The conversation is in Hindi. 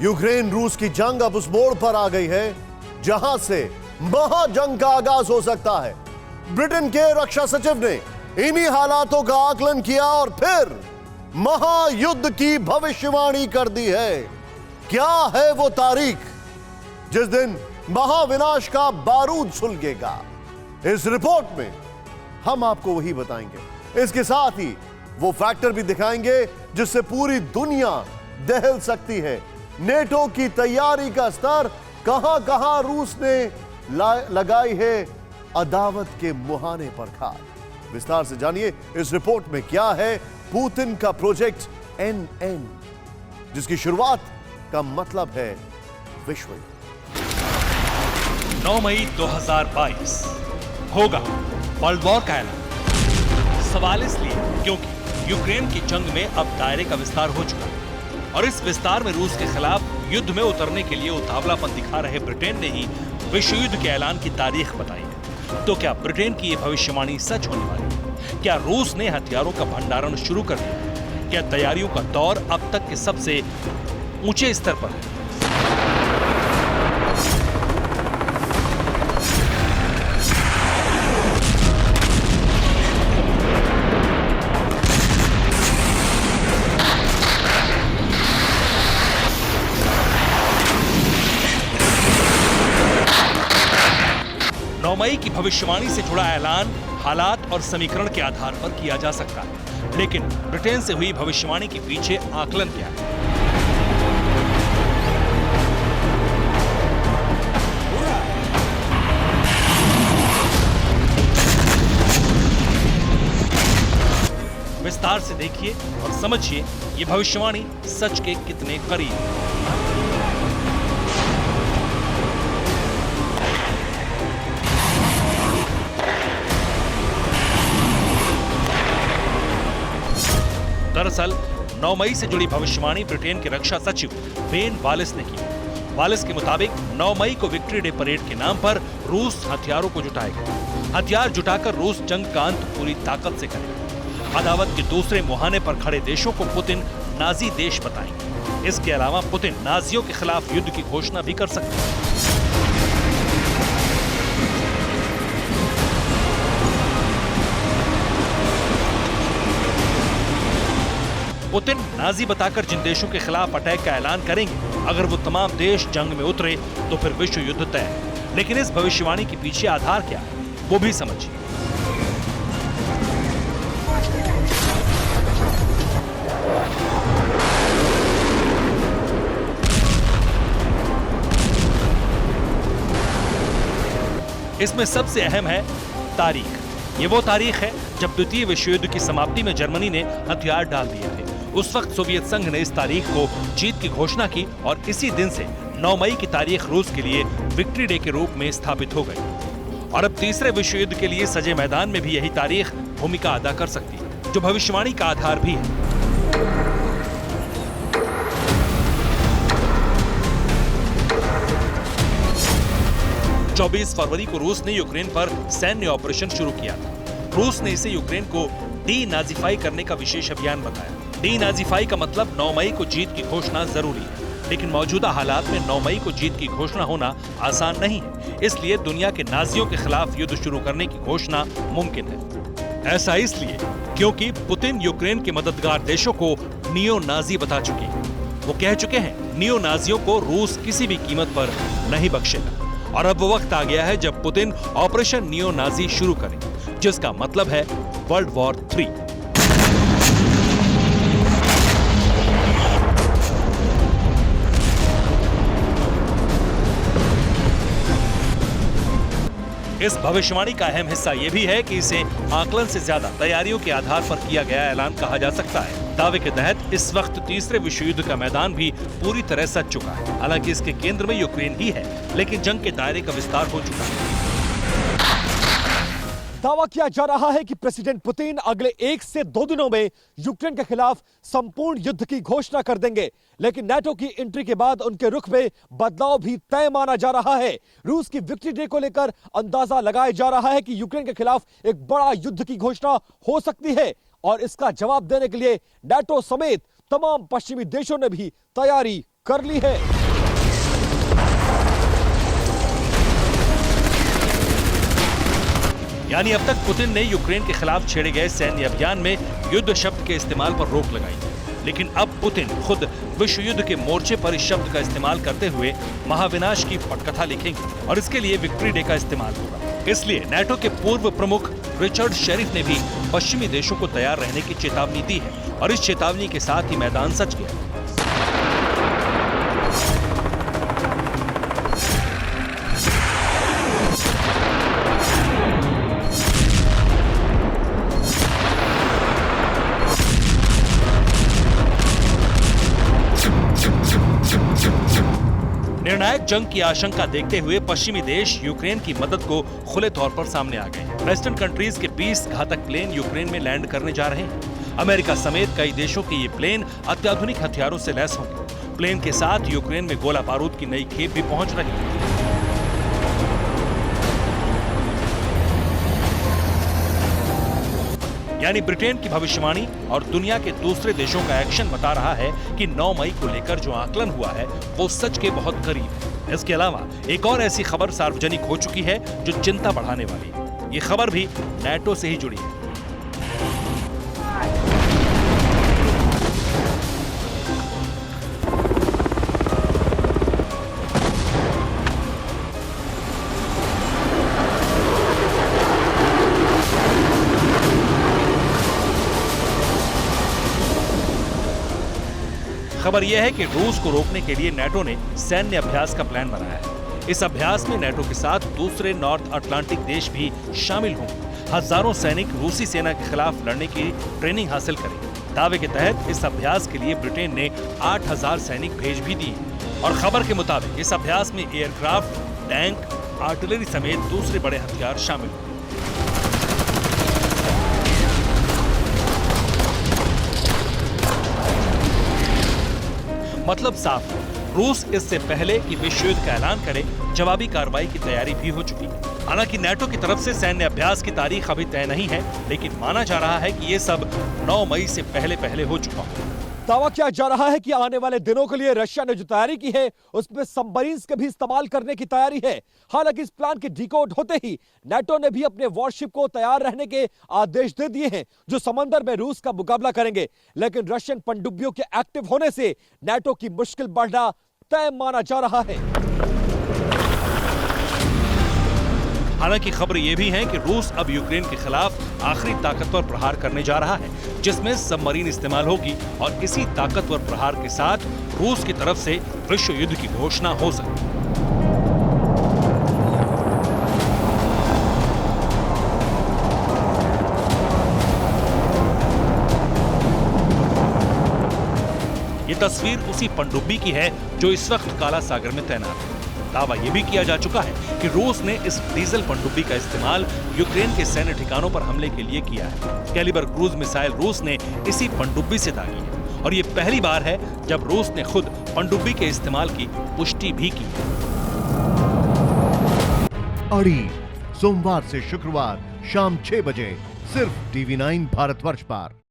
यूक्रेन रूस की जंग अब उस मोड़ पर आ गई है जहां से महाजंग का आगाज हो सकता है। ब्रिटेन के रक्षा सचिव ने इन्हीं हालातों का आकलन किया और फिर महायुद्ध की भविष्यवाणी कर दी है। क्या है वो तारीख जिस दिन महाविनाश का बारूद सुलगेगा? इस रिपोर्ट में हम आपको वही बताएंगे। इसके साथ ही वो फैक्टर भी दिखाएंगे जिससे पूरी दुनिया दहल सकती है। नेटो की तैयारी का स्तर कहां कहां रूस ने लगाई है अदावत के मुहाने पर खार। विस्तार से जानिए इस रिपोर्ट में क्या है पुतिन का प्रोजेक्ट NN, जिसकी शुरुआत का मतलब है विश्व युद्ध। 9 मई 2022 होगा वर्ल्ड वॉर का ऐलान। सवाल इसलिए क्योंकि यूक्रेन की जंग में अब दायरे का विस्तार हो चुका है और इस विस्तार में रूस के खिलाफ युद्ध में उतरने के लिए उतावलापन दिखा रहे ब्रिटेन ने ही विश्व युद्ध के ऐलान की तारीख बताई है। तो क्या ब्रिटेन की यह भविष्यवाणी सच होने वाली है? क्या रूस ने हथियारों का भंडारण शुरू कर दिया? क्या तैयारियों का दौर अब तक के सबसे ऊंचे स्तर पर है? मई की भविष्यवाणी से जुड़ा ऐलान हालात और समीकरण के आधार पर किया जा सकता है, लेकिन ब्रिटेन से हुई भविष्यवाणी के पीछे आकलन क्या है? विस्तार से देखिए और समझिए ये भविष्यवाणी सच के कितने करीब है। दरअसल 9 मई से जुड़ी भविष्यवाणी ब्रिटेन के रक्षा सचिव बेन वालिस ने की। वालिस के मुताबिक 9 मई को विक्ट्री डे परेड के नाम पर रूस हथियारों को जुटाएगा। हथियार जुटाकर रूस जंग का अंत पूरी ताकत से करेगा। अदावत के दूसरे मुहाने पर खड़े देशों को पुतिन नाजी देश बताएंगे। इसके अलावा पुतिन नाजियों के खिलाफ युद्ध की घोषणा भी कर सकते हैं। पुतिन नाजी बताकर जिन देशों के खिलाफ अटैक का ऐलान करेंगे, अगर वो तमाम देश जंग में उतरे तो फिर विश्व युद्ध तय है। लेकिन इस भविष्यवाणी के पीछे आधार क्या है वो भी समझिए। इसमें सबसे अहम है तारीख। ये वो तारीख है जब द्वितीय विश्व युद्ध की समाप्ति में जर्मनी ने हथियार डाल दिए थे। उस वक्त सोवियत संघ ने इस तारीख को जीत की घोषणा की और इसी दिन से 9 मई की तारीख रूस के लिए विक्ट्री डे के रूप में स्थापित हो गई। और अब तीसरे विश्व युद्ध के लिए सजे मैदान में भी यही तारीख भूमिका अदा कर सकती है, जो भविष्यवाणी का आधार भी है। चौबीस फरवरी को रूस ने यूक्रेन पर सैन्य ऑपरेशन शुरू किया था। रूस ने इसे यूक्रेन को डी नाजीफाई करने का विशेष अभियान बताया। डी नाजीफाई का मतलब 9 मई को जीत की घोषणा जरूरी है, लेकिन मौजूदा हालात में 9 मई को जीत की घोषणा होना आसान नहीं है। इसलिए दुनिया के नाजियों के खिलाफ युद्ध शुरू करने की घोषणा मुमकिन है। ऐसा इसलिए क्योंकि पुतिन यूक्रेन के मददगार देशों को नियो नाजी बता चुके हैं। वो कह चुके हैं नियो नाजियों को रूस किसी भी कीमत पर नहीं बख्शेगा। और अब वो वक्त आ गया है जब पुतिन ऑपरेशन नियो नाजी शुरू करें, जिसका मतलब है वर्ल्ड वॉर 3। इस भविष्यवाणी का अहम हिस्सा यह भी है कि इसे आकलन से ज्यादा तैयारियों के आधार पर किया गया ऐलान कहा जा सकता है। दावे के तहत इस वक्त तीसरे विश्व युद्ध का मैदान भी पूरी तरह सज चुका है। हालांकि इसके केंद्र में यूक्रेन ही है, लेकिन जंग के दायरे का विस्तार हो चुका है। दावा किया जा रहा है कि प्रेसिडेंट पुतिन अगले 1 से 2 दिनों में यूक्रेन के खिलाफ संपूर्ण युद्ध की घोषणा कर देंगे, लेकिन नाटो की एंट्री के बाद उनके रुख में बदलाव भी तय माना जा रहा है। रूस की विक्ट्री डे को लेकर अंदाजा लगाया जा रहा है कि यूक्रेन के खिलाफ एक बड़ा युद्ध की घोषणा हो सकती है और इसका जवाब देने के लिए नाटो समेत तमाम पश्चिमी देशों ने भी तैयारी कर ली है। यानी अब तक पुतिन ने यूक्रेन के खिलाफ छेड़े गए सैन्य अभियान में युद्ध शब्द के इस्तेमाल पर रोक लगाई, लेकिन अब पुतिन खुद विश्व युद्ध के मोर्चे पर इस शब्द का इस्तेमाल करते हुए महाविनाश की पटकथा लिखेंगे और इसके लिए विक्ट्री डे का इस्तेमाल होगा। इसलिए नाटो के पूर्व प्रमुख रिचर्ड शेरिफ ने भी पश्चिमी देशों को तैयार रहने की चेतावनी दी है और इस चेतावनी के साथ ही मैदान सज गया। निर्णायक जंग की आशंका देखते हुए पश्चिमी देश यूक्रेन की मदद को खुले तौर पर सामने आ गए। वेस्टर्न कंट्रीज के 20 घातक प्लेन यूक्रेन में लैंड करने जा रहे हैं। अमेरिका समेत कई देशों के ये प्लेन अत्याधुनिक हथियारों से लैस होंगे। प्लेन के साथ यूक्रेन में गोला बारूद की नई खेप भी पहुंच रही है। यानी ब्रिटेन की भविष्यवाणी और दुनिया के दूसरे देशों का एक्शन बता रहा है कि 9 मई को लेकर जो आकलन हुआ है वो सच के बहुत करीब है। इसके अलावा एक और ऐसी खबर सार्वजनिक हो चुकी है जो चिंता बढ़ाने वाली है। ये खबर भी नाटो से ही जुड़ी है। खबर यह है कि रूस को रोकने के लिए नाटो ने सैन्य अभ्यास का प्लान बनाया है। इस अभ्यास में नाटो के साथ दूसरे नॉर्थ अटलांटिक देश भी शामिल होंगे। हजारों सैनिक रूसी सेना के खिलाफ लड़ने की ट्रेनिंग हासिल करेंगे। दावे के तहत इस अभ्यास के लिए ब्रिटेन ने 8000 सैनिक भेज भी दिए और खबर के मुताबिक इस अभ्यास में एयरक्राफ्ट, टैंक, आर्टिलरी समेत दूसरे बड़े हथियार शामिल हैं। मतलब साफ है, रूस इससे पहले कि विश्व युद्ध का ऐलान करे जवाबी कार्रवाई की तैयारी भी हो चुकी है। हालांकि नाटो की तरफ से सैन्य अभ्यास की तारीख अभी तय नहीं है, लेकिन माना जा रहा है कि ये सब 9 मई से पहले हो चुका हो। दावा किया जा रहा है कि आने वाले दिनों के लिए रशिया ने जो तैयारी की है उसमें सबमरीन्स के भी इस्तेमाल करने की तैयारी है। हालांकि इस प्लान के डिकोड होते ही नाटो ने भी अपने वॉरशिप को तैयार रहने के आदेश दे दिए हैं जो समंदर में रूस का मुकाबला करेंगे। लेकिन रशियन पनडुब्बियों के एक्टिव होने से नाटो की मुश्किल बढ़ना तय माना जा रहा है। हालांकि खबर यह भी है कि रूस अब यूक्रेन के खिलाफ आखिरी ताकतवर प्रहार करने जा रहा है, जिसमें सबमरीन इस्तेमाल होगी और इसी ताकतवर प्रहार के साथ रूस की तरफ से विश्व युद्ध की घोषणा हो सकती है। ये तस्वीर उसी पनडुब्बी की है जो इस वक्त काला सागर में तैनात है। दावा यह भी किया जा चुका है कि रूस ने इस डीजल पनडुब्बी का इस्तेमाल यूक्रेन के सैन्य ठिकानों पर हमले के लिए किया है। कैलिबर क्रूज मिसाइल रूस ने इसी पनडुब्बी से दागी है और ये पहली बार है जब रूस ने खुद पनडुब्बी के इस्तेमाल की पुष्टि भी की है। अड़ी सोमवार से शुक्रवार शाम 6 बजे सिर्फ TV9 भारतवर्ष पर।